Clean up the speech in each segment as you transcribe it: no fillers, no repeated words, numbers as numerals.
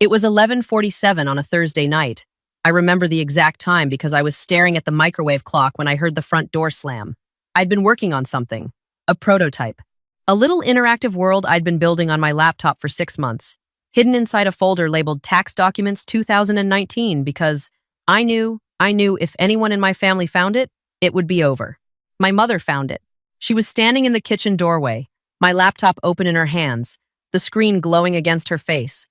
It was 11:47 on a Thursday night. I remember the exact time because I was staring at the microwave clock when I heard the front door slam. I'd been working on something, a prototype, a little interactive world I'd been building on my laptop for 6 months, hidden inside a folder labeled Tax Documents 2019 because I knew if anyone in my family found it, it would be over. My mother found it. She was standing in the kitchen doorway, my laptop open in her hands, the screen glowing against her face.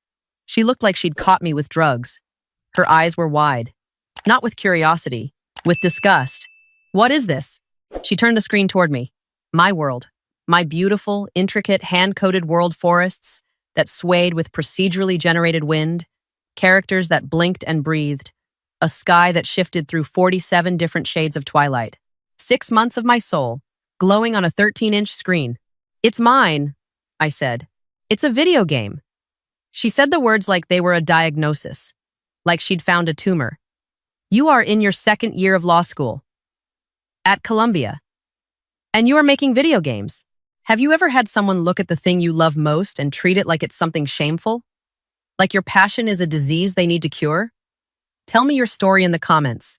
She looked like she'd caught me with drugs. Her eyes were wide, not with curiosity, with disgust. "What is this?" She turned the screen toward me. My world, my beautiful, intricate, hand-coded world forests that swayed with procedurally generated wind, characters that blinked and breathed, a sky that shifted through 47 different shades of twilight. 6 months of my soul, glowing on a 13-inch screen. "It's mine," I said. "It's a video game." She said the words like they were a diagnosis, like she'd found a tumor. "You are in your second year of law school at Columbia, and you are making video games. Have you ever had someone look at the thing you love most and treat it like it's something shameful? Like your passion is a disease they need to cure? Tell me your story in the comments.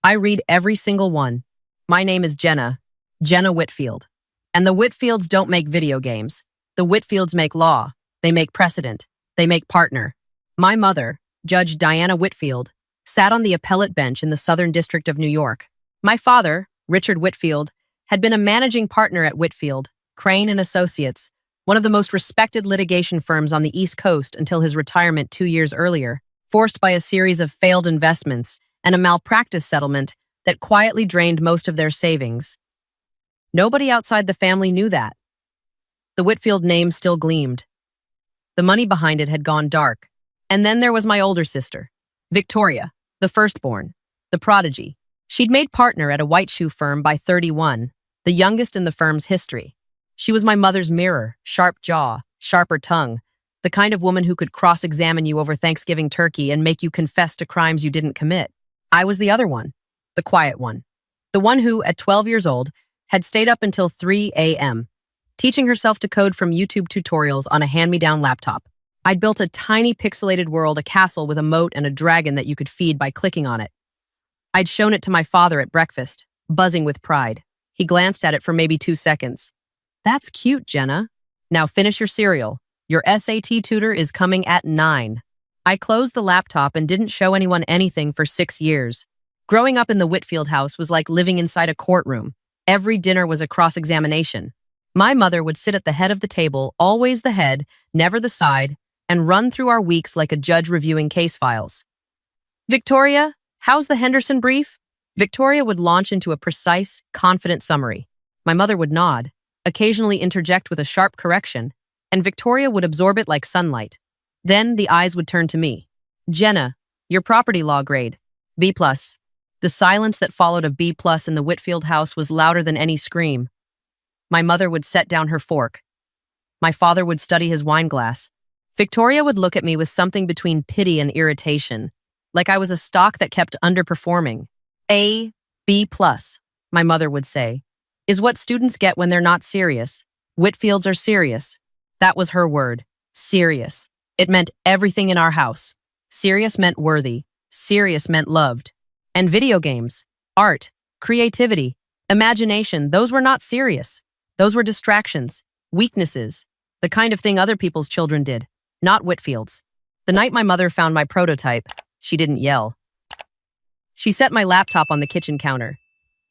I read every single one. My name is Jenna Whitfield. And the Whitfields don't make video games. The Whitfields make law. They make precedent. They make partner. My mother, Judge Diana Whitfield, sat on the appellate bench in the Southern District of New York. My father, Richard Whitfield, had been a managing partner at Whitfield, Crane and Associates, one of the most respected litigation firms on the East Coast until his retirement 2 years earlier, forced by a series of failed investments and a malpractice settlement that quietly drained most of their savings. Nobody outside the family knew that. The Whitfield name still gleamed. The money behind it had gone dark. And then there was my older sister, Victoria, the firstborn, the prodigy. She'd made partner at a white shoe firm by 31, the youngest in the firm's history. She was my mother's mirror, sharp jaw, sharper tongue, the kind of woman who could cross-examine you over Thanksgiving turkey and make you confess to crimes you didn't commit. I was the other one, the quiet one, the one who, at 12 years old, had stayed up until 3 a.m., teaching herself to code from YouTube tutorials on a hand-me-down laptop. I'd built a tiny pixelated world, a castle with a moat and a dragon that you could feed by clicking on it. I'd shown it to my father at breakfast, buzzing with pride. He glanced at it for maybe 2 seconds. "That's cute, Jenna. Now finish your cereal. Your SAT tutor is coming at 9. I closed the laptop and didn't show anyone anything for 6 years. Growing up in the Whitfield house was like living inside a courtroom. Every dinner was a cross-examination. My mother would sit at the head of the table, always the head, never the side, and run through our weeks like a judge reviewing case files. "Victoria, how's the Henderson brief?" Victoria would launch into a precise, confident summary. My mother would nod, occasionally interject with a sharp correction, and Victoria would absorb it like sunlight. Then the eyes would turn to me. "Jenna, your property law grade, B+. The silence that followed a B+ in the Whitfield house was louder than any scream. My mother would set down her fork. My father would study his wine glass. Victoria would look at me with something between pity and irritation, like I was a stock that kept underperforming. "A, B+, my mother would say, is what students get when they're not serious. Whitfields are serious." That was her word, serious. It meant everything in our house. Serious meant worthy. Serious meant loved. And video games, art, creativity, imagination, those were not serious. Those were distractions, weaknesses, the kind of thing other people's children did, not Whitfield's. The night my mother found my prototype, she didn't yell. She set my laptop on the kitchen counter.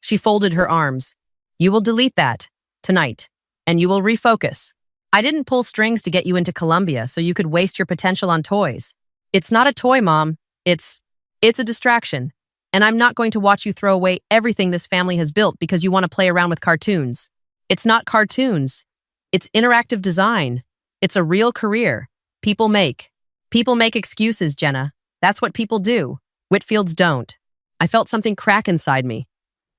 She folded her arms. "You will delete that, tonight, and you will refocus. I didn't pull strings to get you into Columbia so you could waste your potential on toys. It's not a toy, Mom. It's a distraction. And I'm not going to watch you throw away everything this family has built because you want to play around with cartoons. It's not cartoons. It's interactive design. It's a real career. People make excuses, Jenna. That's what people do. Whitfields don't." I felt something crack inside me.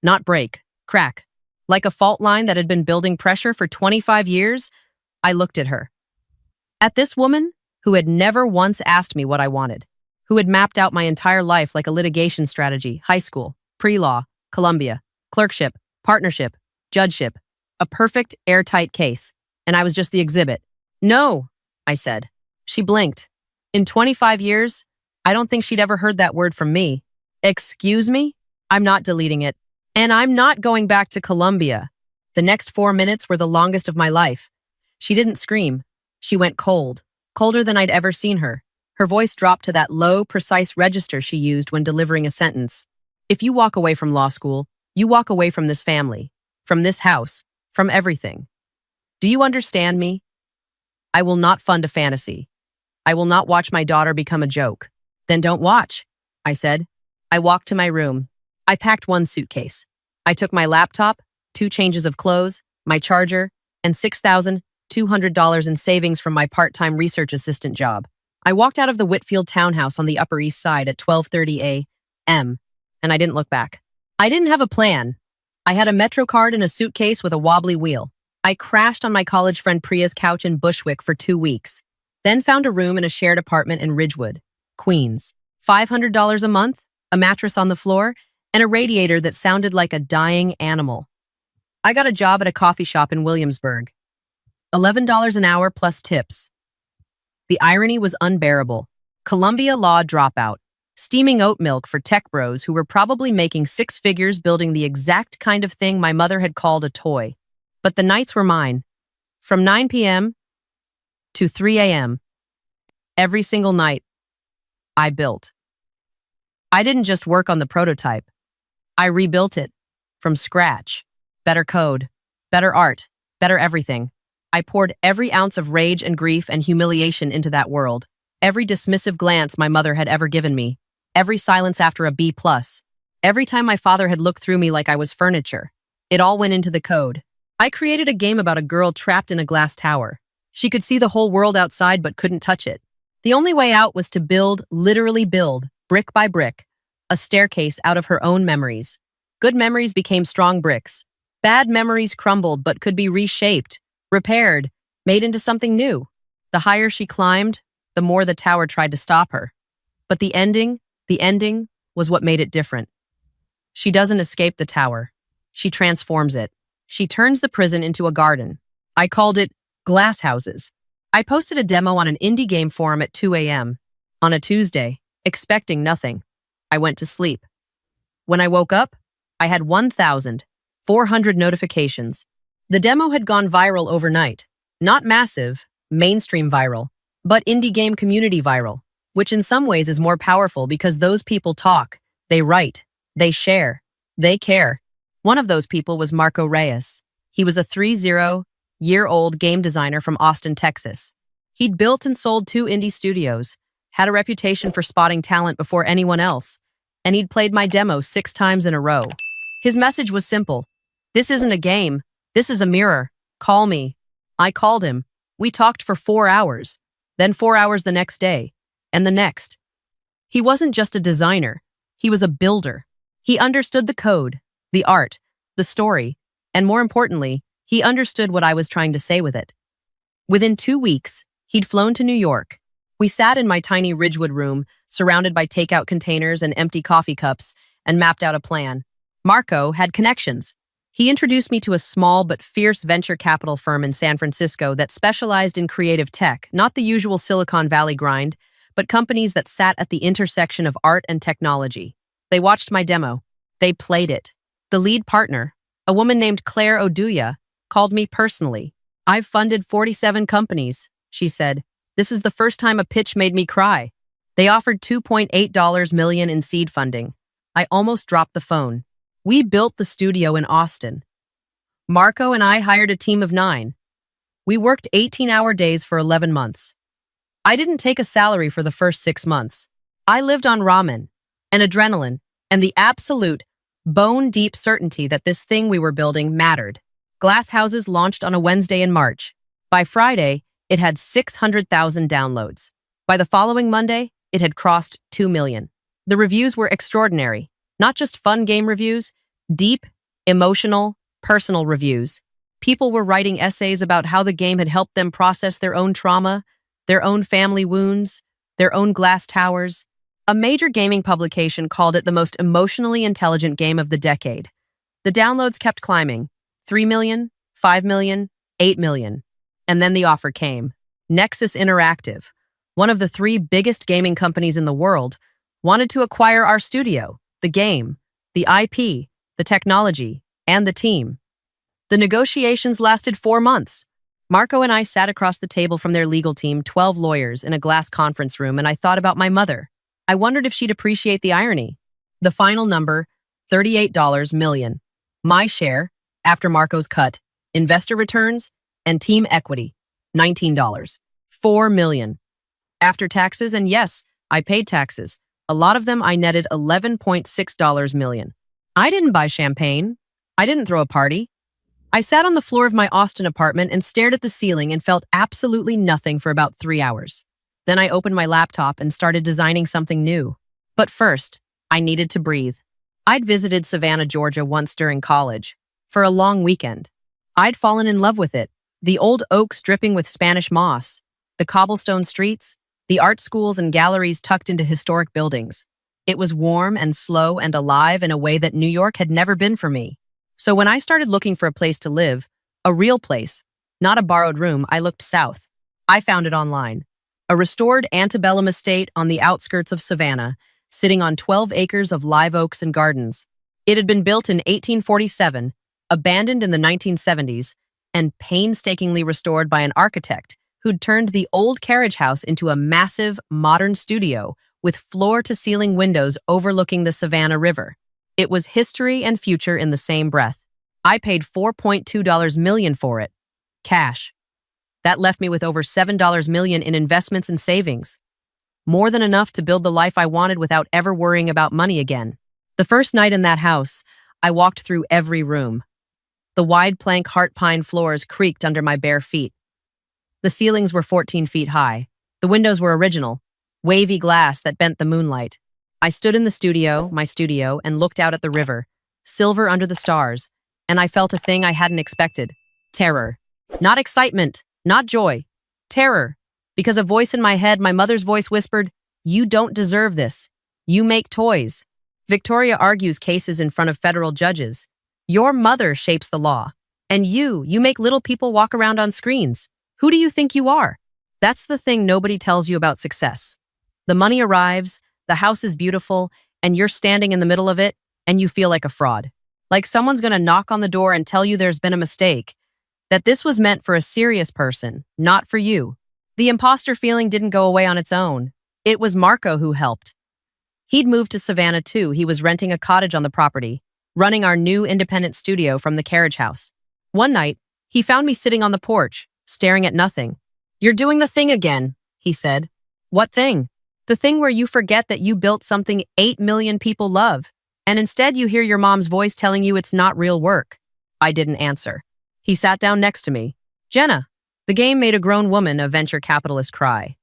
Not break, crack. Like a fault line that had been building pressure for 25 years, I looked at her. At this woman who had never once asked me what I wanted, who had mapped out my entire life like a litigation strategy, high school, pre-law, Columbia, clerkship, partnership, judgeship, a perfect, airtight case, and I was just the exhibit. "No," I said. She blinked. In 25 years, I don't think she'd ever heard that word from me. Excuse me? I'm not deleting it. And I'm not going back to Colombia. The next 4 minutes were the longest of my life. She didn't scream. She went cold, colder than I'd ever seen her. Her voice dropped to that low, precise register she used when delivering a sentence. If you walk away from law school, you walk away from this family, from this house, from everything. Do you understand me? I will not fund a fantasy. I will not watch my daughter become a joke. Then don't watch, I said. I walked to my room. I packed one suitcase. I took my laptop, 2 changes of clothes, my charger, and $6,200 in savings from my part-time research assistant job. I walked out of the Whitfield townhouse on the Upper East Side at 12:30 a.m., and I didn't look back. I didn't have a plan. I had a Metro card in a suitcase with a wobbly wheel. I crashed on my college friend Priya's couch in Bushwick for 2 weeks, then found a room in a shared apartment in Ridgewood, Queens. $500 a month, a mattress on the floor, and a radiator that sounded like a dying animal. I got a job at a coffee shop in Williamsburg. $11 an hour plus tips. The irony was unbearable. Columbia law dropout. Steaming oat milk for tech bros who were probably making 6 figures building the exact kind of thing my mother had called a toy. But the nights were mine. From 9 p.m. to 3 a.m. Every single night, I built. I didn't just work on the prototype. I rebuilt it from scratch. Better code, better art, better everything. I poured every ounce of rage and grief and humiliation into that world. Every dismissive glance my mother had ever given me. Every silence after a B+. Every time my father had looked through me like I was furniture. It all went into the code. I created a game about a girl trapped in a glass tower. She could see the whole world outside but couldn't touch it. The only way out was to build, literally build, brick by brick, a staircase out of her own memories. Good memories became strong bricks. Bad memories crumbled but could be reshaped, repaired, made into something new. The higher she climbed, the more the tower tried to stop her. But the ending was what made it different. She doesn't escape the tower. She transforms it. She turns the prison into a garden. I called it Glass Houses. I posted a demo on an indie game forum at 2 a.m. on a Tuesday, expecting nothing. I went to sleep. When I woke up, I had 1,400 notifications. The demo had gone viral overnight. Not massive, mainstream viral, but indie game community viral, which in some ways is more powerful because those people talk, they write, they share, they care. One of those people was Marco Reyes. He was a 30-year-old game designer from Austin, Texas. He'd built and sold 2 indie studios, had a reputation for spotting talent before anyone else, and he'd played my demo 6 times in a row. His message was simple. This isn't a game. This is a mirror. Call me. I called him. We talked for 4 hours, then 4 hours the next day, and the next. He wasn't just a designer. He was a builder. He understood the code, the art, the story, and more importantly, he understood what I was trying to say with it. Within 2 weeks, he'd flown to New York. We sat in my tiny Ridgewood room, surrounded by takeout containers and empty coffee cups, and mapped out a plan. Marco had connections. He introduced me to a small but fierce venture capital firm in San Francisco that specialized in creative tech, not the usual Silicon Valley grind, but companies that sat at the intersection of art and technology. They watched my demo. They played it. The lead partner, a woman named Claire Oduya, called me personally. I've funded 47 companies, she said. This is the first time a pitch made me cry. They offered $2.8 million in seed funding. I almost dropped the phone. We built the studio in Austin. Marco and I hired a team of 9. We worked 18-hour days for 11 months. I didn't take a salary for the first 6 months. I lived on ramen and adrenaline and the absolute bone-deep certainty that this thing we were building mattered. Glass Houses launched on a Wednesday in March. By Friday, it had 600,000 downloads. By the following Monday, it had crossed 2 million. The reviews were extraordinary. Not just fun game reviews, deep, emotional, personal reviews. People were writing essays about how the game had helped them process their own trauma, their own family wounds, their own glass towers. A major gaming publication called it the most emotionally intelligent game of the decade. The downloads kept climbing. 3 million, 5 million, 8 million. And then the offer came. Nexus Interactive, one of the three biggest gaming companies in the world, wanted to acquire our studio, the game, the IP, the technology, and the team. The negotiations lasted 4 months. Marco and I sat across the table from their legal team, 12 lawyers, in a glass conference room, and I thought about my mother. I wondered if she'd appreciate the irony. The final number, $38 million. My share, after Marco's cut, investor returns, and team equity, $19. $4 million. After taxes, and yes, I paid taxes. A lot of them I netted $11.6 million. I didn't buy champagne. I didn't throw a party. I sat on the floor of my Austin apartment and stared at the ceiling and felt absolutely nothing for about 3 hours. Then I opened my laptop and started designing something new. But first, I needed to breathe. I'd visited Savannah, Georgia once during college, for a long weekend. I'd fallen in love with it. The old oaks dripping with Spanish moss, the cobblestone streets, the art schools and galleries tucked into historic buildings. It was warm and slow and alive in a way that New York had never been for me. So when I started looking for a place to live, a real place, not a borrowed room, I looked south. I found it online. A restored antebellum estate on the outskirts of Savannah, sitting on 12 acres of live oaks and gardens. It had been built in 1847, abandoned in the 1970s, and painstakingly restored by an architect who'd turned the old carriage house into a massive, modern studio with floor-to-ceiling windows overlooking the Savannah River. It was history and future in the same breath. I paid $4.2 million for it. Cash. That left me with over $7 million in investments and savings. More than enough to build the life I wanted without ever worrying about money again. The first night in that house, I walked through every room. The wide plank heart pine floors creaked under my bare feet. The ceilings were 14 feet high. The windows were original, wavy glass that bent the moonlight. I stood in my studio, and looked out at the river, silver under the stars, and I felt a thing I hadn't expected. Terror. Not excitement, not joy. Terror. Because a voice in my head, my mother's voice, whispered, "You don't deserve this. You make toys." Victoria argues cases in front of federal judges. Your mother shapes the law. And you make little people walk around on screens. Who do you think you are? That's the thing nobody tells you about success. The money arrives, the house is beautiful, and you're standing in the middle of it, and you feel like a fraud. Like someone's gonna knock on the door and tell you there's been a mistake, that this was meant for a serious person, not for you. The imposter feeling didn't go away on its own. It was Marco who helped. He'd moved to Savannah too. He was renting a cottage on the property, running our new independent studio from the carriage house. One night, he found me sitting on the porch, staring at nothing. "You're doing the thing again," he said. "What thing?" "The thing where you forget that you built something 8 million people love, and instead you hear your mom's voice telling you it's not real work." I didn't answer. He sat down next to me. "Jenna, the game made a grown woman, a venture capitalist, cry.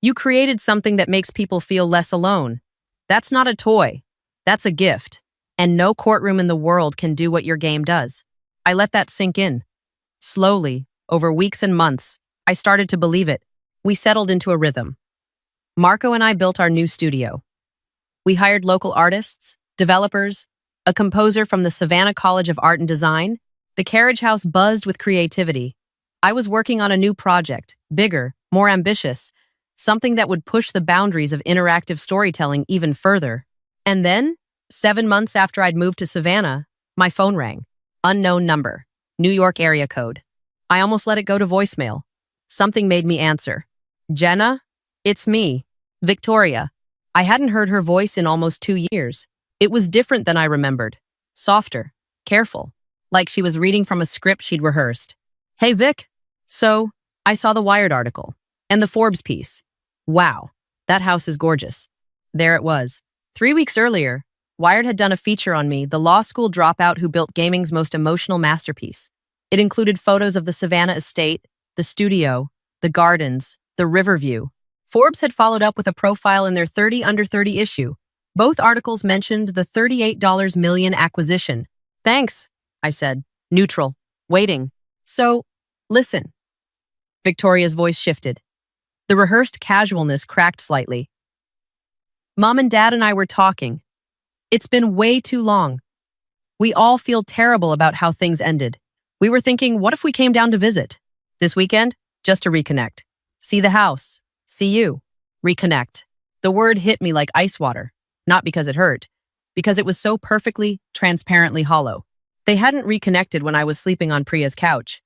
You created something that makes people feel less alone. That's not a toy. That's a gift. And no courtroom in the world can do what your game does." I let that sink in. Slowly, over weeks and months, I started to believe it. We settled into a rhythm. Marco and I built our new studio. We hired local artists, developers, a composer from the Savannah College of Art and Design. The carriage house buzzed with creativity. I was working on a new project, bigger, more ambitious, something that would push the boundaries of interactive storytelling even further. And then, 7 months after I'd moved to Savannah, my phone rang. Unknown number, New York area code. I almost let it go to voicemail. Something made me answer. "Jenna? It's me, Victoria." I hadn't heard her voice in almost 2 years. It was different than I remembered. Softer, careful, like she was reading from a script she'd rehearsed. "Hey, Vic." So, I saw the Wired article and the Forbes piece. Wow, that house is gorgeous. There it was. 3 weeks earlier, Wired had done a feature on me, the law school dropout who built gaming's most emotional masterpiece. It included photos of the Savannah estate, the studio, the gardens, the river view. Forbes had followed up with a profile in their 30 under 30 issue. Both articles mentioned the $38 million acquisition. "Thanks," I said, neutral, waiting. "So, listen." Victoria's voice shifted. The rehearsed casualness cracked slightly. "Mom and Dad and I were talking. It's been way too long. We all feel terrible about how things ended. We were thinking, what if we came down to visit? This weekend? Just to reconnect. See the house. See you." Reconnect. The word hit me like ice water, not because it hurt, because it was so perfectly, transparently hollow. They hadn't reconnected when I was sleeping on Priya's couch.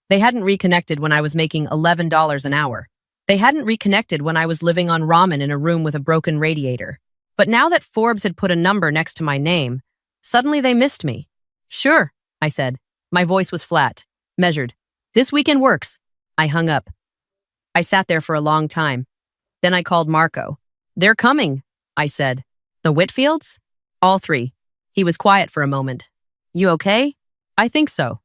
They hadn't reconnected when I was making $11 an hour. They hadn't reconnected when I was living on ramen in a room with a broken radiator. But now that Forbes had put a number next to my name, suddenly they missed me. Sure, I said. My voice was flat, measured. This weekend works. I hung up. I sat there for a long time. Then I called Marco. They're coming, I said. The Whitfields? All three. He was quiet for a moment. You okay? I think so.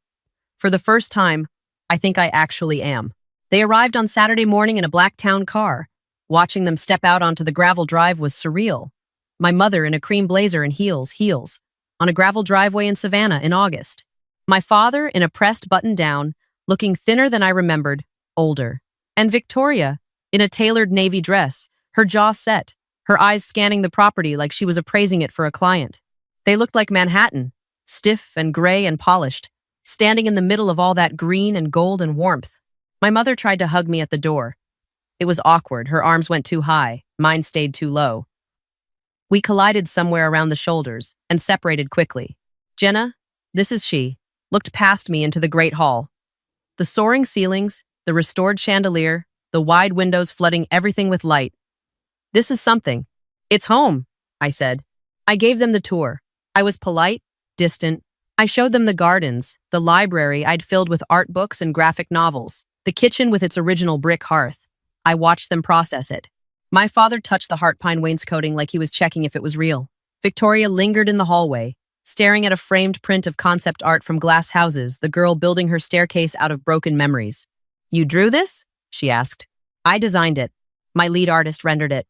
For the first time, I think I actually am. They arrived on Saturday morning in a black town car. Watching them step out onto the gravel drive was surreal. My mother in a cream blazer and heels, on a gravel driveway in Savannah in August. My father in a pressed button-down, looking thinner than I remembered, older. And Victoria in a tailored navy dress, her jaw set, her eyes scanning the property like she was appraising it for a client. They looked like Manhattan, stiff and gray and polished, standing in the middle of all that green and gold and warmth. My mother tried to hug me at the door. It was awkward. Her arms went too high. Mine stayed too low. We collided somewhere around the shoulders and separated quickly. Jenna, this is she, looked past me into the great hall. The soaring ceilings, the restored chandelier, the wide windows flooding everything with light. This is something. It's home, I said. I gave them the tour. I was polite, distant. I showed them the gardens, the library I'd filled with art books and graphic novels, the kitchen with its original brick hearth. I watched them process it. My father touched the heart pine wainscoting like he was checking if it was real. Victoria lingered in the hallway, staring at a framed print of concept art from glass houses, the girl building her staircase out of broken memories. You drew this? She asked. I designed it. My lead artist rendered it.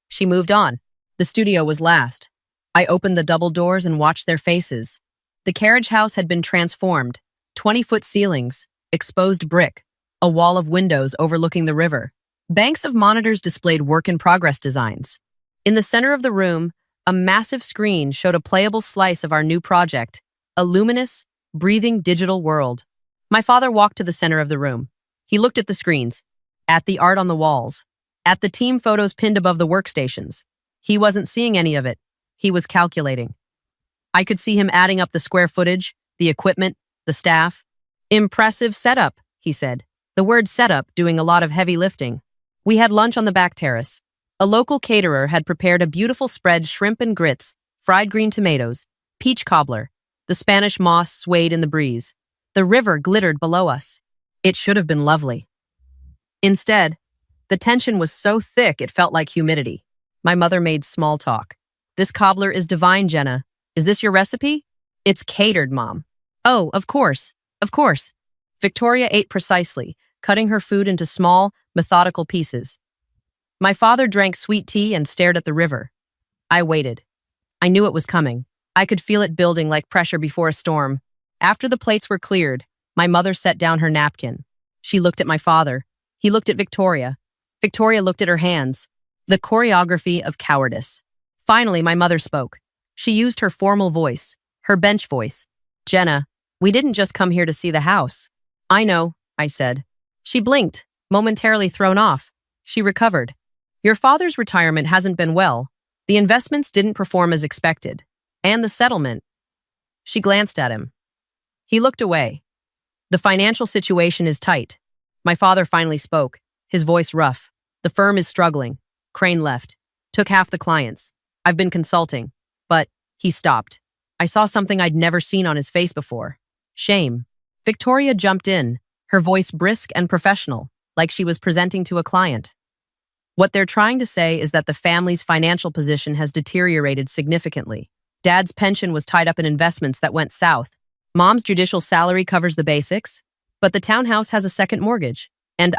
She moved on. The studio was last. I opened the double doors and watched their faces. The carriage house had been transformed. 20-foot ceilings, exposed brick, a wall of windows overlooking the river. Banks of monitors displayed work-in-progress designs. In the center of the room, a massive screen showed a playable slice of our new project, a luminous, breathing digital world. My father walked to the center of the room. He looked at the screens, at the art on the walls, at the team photos pinned above the workstations. He wasn't seeing any of it. He was calculating. I could see him adding up the square footage, the equipment, the staff. Impressive setup, he said. The word setup doing a lot of heavy lifting. We had lunch on the back terrace. A local caterer had prepared a beautiful spread shrimp and grits, fried green tomatoes, peach cobbler. The Spanish moss swayed in the breeze. The river glittered below us. It should have been lovely. Instead, the tension was so thick it felt like humidity. My mother made small talk. This cobbler is divine, Jenna. Is this your recipe? It's catered, Mom. Oh, of course. Of course. Victoria ate precisely, cutting her food into small, methodical pieces. My father drank sweet tea and stared at the river. I waited. I knew it was coming. I could feel it building like pressure before a storm. After the plates were cleared, my mother set down her napkin. She looked at my father. He looked at Victoria. Victoria looked at her hands. The choreography of cowardice. Finally, my mother spoke. She used her formal voice, her bench voice. Jenna, we didn't just come here to see the house. I know, I said. She blinked, momentarily thrown off. She recovered. Your father's retirement hasn't been well. The investments didn't perform as expected. And the settlement. She glanced at him. He looked away. The financial situation is tight. My father finally spoke, his voice rough. The firm is struggling. Crane left. Took half the clients. I've been consulting. But he stopped. I saw something I'd never seen on his face before. Shame. Victoria jumped in, her voice brisk and professional, like she was presenting to a client. What they're trying to say is that the family's financial position has deteriorated significantly. Dad's pension was tied up in investments that went south. Mom's judicial salary covers the basics, but the townhouse has a second mortgage. And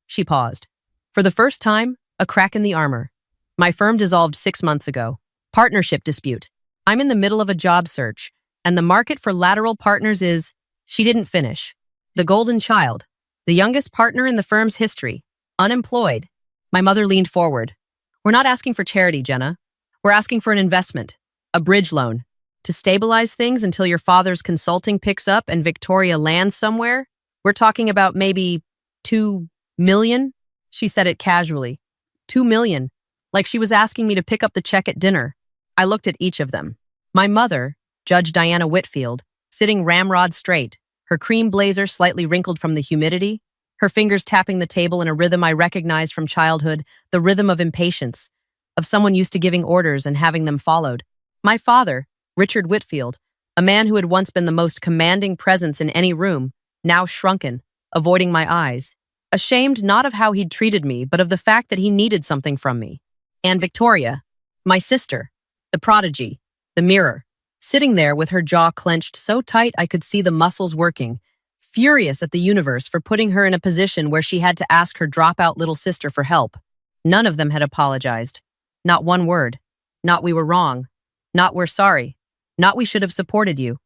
She paused. For the first time, a crack in the armor. My firm dissolved 6 months ago. Partnership dispute. I'm in the middle of a job search, and the market for lateral partners is... She didn't finish. The golden child. The youngest partner in the firm's history. Unemployed. My mother leaned forward. We're not asking for charity, Jenna. We're asking for an investment. A bridge loan. To stabilize things until your father's consulting picks up and Victoria lands somewhere. We're talking about maybe $2 million? She said it casually. 2 million. Like she was asking me to pick up the check at dinner. I looked at each of them. My mother, Judge Jenna Whitfield, sitting ramrod straight, her cream blazer slightly wrinkled from the humidity, her fingers tapping the table in a rhythm I recognized from childhood, the rhythm of impatience, of someone used to giving orders and having them followed. My father, Richard Whitfield, a man who had once been the most commanding presence in any room, now shrunken, avoiding my eyes, ashamed not of how he'd treated me, but of the fact that he needed something from me. And Victoria, my sister, the prodigy, the mirror, sitting there with her jaw clenched so tight I could see the muscles working, furious at the universe for putting her in a position where she had to ask her dropout little sister for help. None of them had apologized. Not one word. Not we were wrong. Not we're sorry. Not we should have supported you.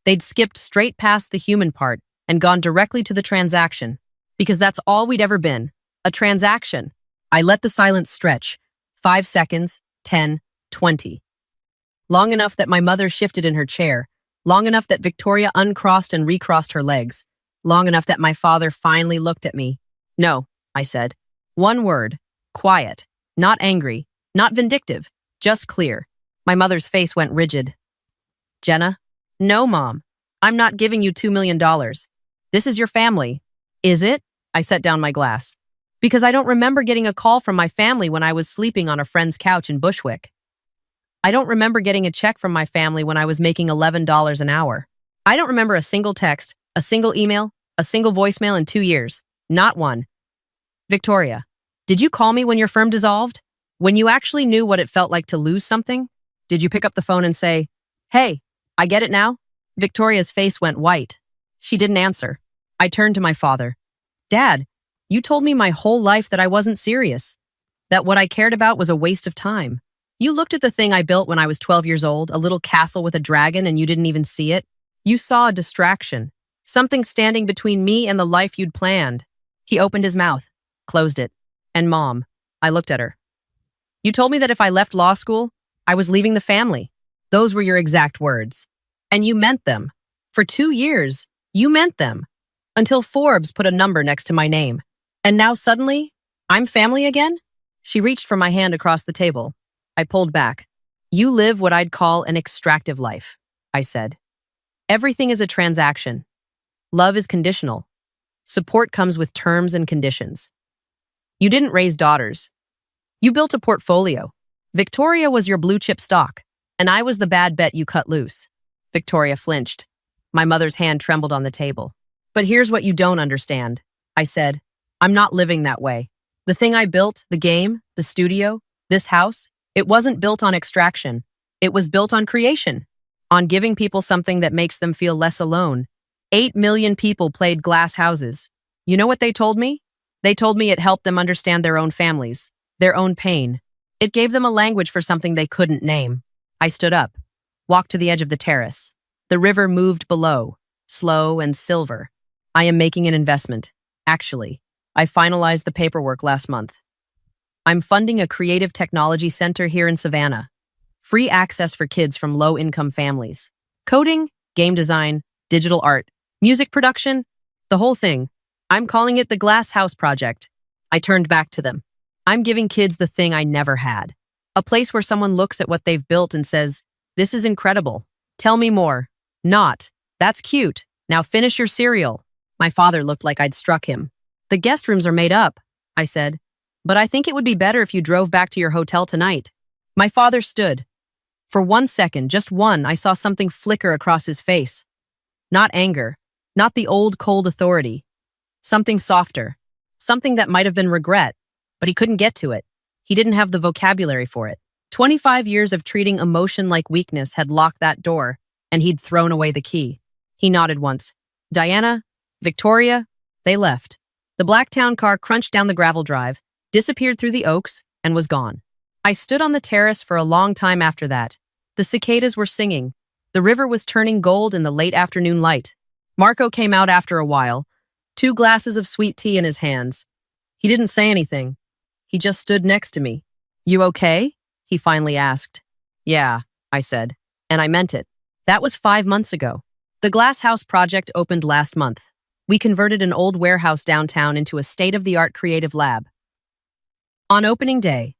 They'd skipped straight past the human part and gone directly to the transaction, because that's all we'd ever been, a transaction. I let the silence stretch. 5 seconds, 10, 20. Long enough that my mother shifted in her chair, long enough that Victoria uncrossed and recrossed her legs, long enough that my father finally looked at me. No, I said. One word. Quiet. Not angry. Not vindictive. Just clear. My mother's face went rigid. Jenna? No, Mom. I'm not giving you $2 million. This is your family. Is it? I set down my glass. Because I don't remember getting a call from my family when I was sleeping on a friend's couch in Bushwick. I don't remember getting a check from my family when I was making $11 an hour. I don't remember a single text, a single email, a single voicemail in 2 years. Not one. Victoria, did you call me when your firm dissolved? When you actually knew what it felt like to lose something? Did you pick up the phone and say, "Hey, I get it now"? Victoria's face went white. She didn't answer. I turned to my father. Dad, you told me my whole life that I wasn't serious, that what I cared about was a waste of time. You looked at the thing I built when I was 12 years old, a little castle with a dragon, and you didn't even see it. You saw a distraction, something standing between me and the life you'd planned. He opened his mouth, closed it. And Mom, I looked at her. You told me that if I left law school, I was leaving the family. Those were your exact words. And you meant them. For 2 years, you meant them. Until Forbes put a number next to my name. And now suddenly, I'm family again? She reached for my hand across the table. I pulled back. You live what I'd call an extractive life, I said. Everything is a transaction. Love is conditional. Support comes with terms and conditions. You didn't raise daughters. You built a portfolio. Victoria was your blue chip stock, and I was the bad bet you cut loose. Victoria flinched. My mother's hand trembled on the table. But here's what you don't understand, I said. I'm not living that way. The thing I built, the game, the studio, this house, it wasn't built on extraction. It was built on creation, on giving people something that makes them feel less alone. 8 million people played glass houses. You know what they told me? They told me it helped them understand their own families, their own pain. It gave them a language for something they couldn't name. I stood up, walked to the edge of the terrace. The river moved below, slow and silver. I am making an investment. Actually, I finalized the paperwork last month. I'm funding a creative technology center here in Savannah. Free access for kids from low-income families. Coding, game design, digital art, music production, the whole thing. I'm calling it the Glass House Project. I turned back to them. I'm giving kids the thing I never had. A place where someone looks at what they've built and says, "This is incredible. Tell me more." Not, "That's cute. Now finish your cereal." My father looked like I'd struck him. "The guest rooms are made up," I said. "But I think it would be better if you drove back to your hotel tonight." My father stood. For 1 second, just one, I saw something flicker across his face. Not anger, not the old cold authority. Something softer, something that might have been regret, but he couldn't get to it. He didn't have the vocabulary for it. 25 years of treating emotion like weakness had locked that door, and he'd thrown away the key. He nodded once. Diana, Victoria, they left. The black town car crunched down the gravel drive, disappeared through the oaks, and was gone. I stood on the terrace for a long time after that. The cicadas were singing. The river was turning gold in the late afternoon light. Marco came out after a while, 2 glasses of sweet tea in his hands. He didn't say anything. He just stood next to me. "You okay?" he finally asked. "Yeah," I said, and I meant it. That was 5 months ago. The Glass House project opened last month. We converted an old warehouse downtown into a state-of-the-art creative lab. On opening day,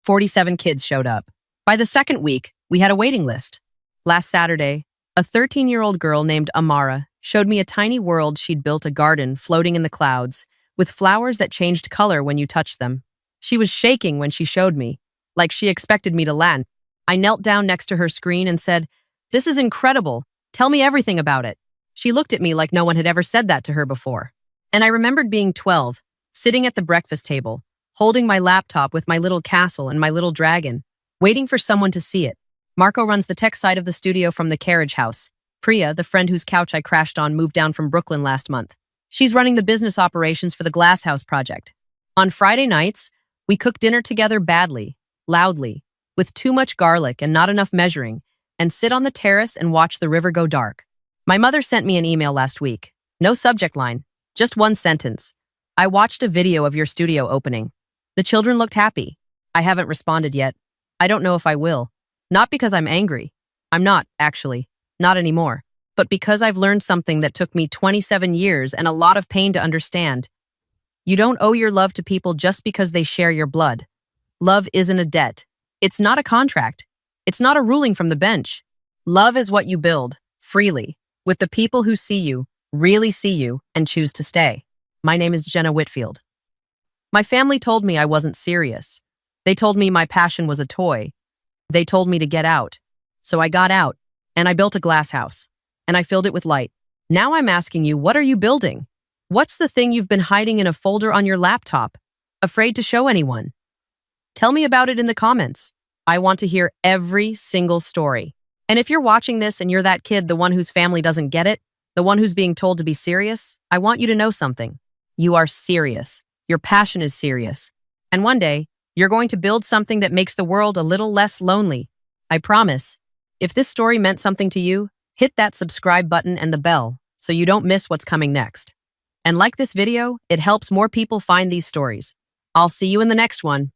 47 kids showed up. By the second week, we had a waiting list. Last Saturday, a 13-year-old girl named Amara showed me a tiny world she'd built, a garden floating in the clouds, with flowers that changed color when you touched them. She was shaking when she showed me, like she expected me to land. I knelt down next to her screen and said, "This is incredible. Tell me everything about it." She looked at me like no one had ever said that to her before. And I remembered being 12, sitting at the breakfast table, holding my laptop with my little castle and my little dragon, waiting for someone to see it. Marco runs the tech side of the studio from the carriage house. Priya, the friend whose couch I crashed on, moved down from Brooklyn last month. She's running the business operations for the Glass House project. On Friday nights, we cook dinner together badly, loudly, with too much garlic and not enough measuring, and sit on the terrace and watch the river go dark. My mother sent me an email last week. No subject line, just one sentence. "I watched a video of your studio opening. The children looked happy." I haven't responded yet. I don't know if I will. Not because I'm angry. I'm not, actually. Not anymore. But because I've learned something that took me 27 years and a lot of pain to understand. You don't owe your love to people just because they share your blood. Love isn't a debt. It's not a contract. It's not a ruling from the bench. Love is what you build, freely, with the people who see you, really see you, and choose to stay. My name is Jenna Whitfield. My family told me I wasn't serious. They told me my passion was a toy. They told me to get out. So I got out, and I built a glass house, and I filled it with light. Now I'm asking you, what are you building? What's the thing you've been hiding in a folder on your laptop, afraid to show anyone? Tell me about it in the comments. I want to hear every single story. And if you're watching this and you're that kid, the one whose family doesn't get it, the one who's being told to be serious, I want you to know something. You are serious. Your passion is serious. And one day, you're going to build something that makes the world a little less lonely. I promise. If this story meant something to you, hit that subscribe button and the bell so you don't miss what's coming next. And like this video, it helps more people find these stories. I'll see you in the next one.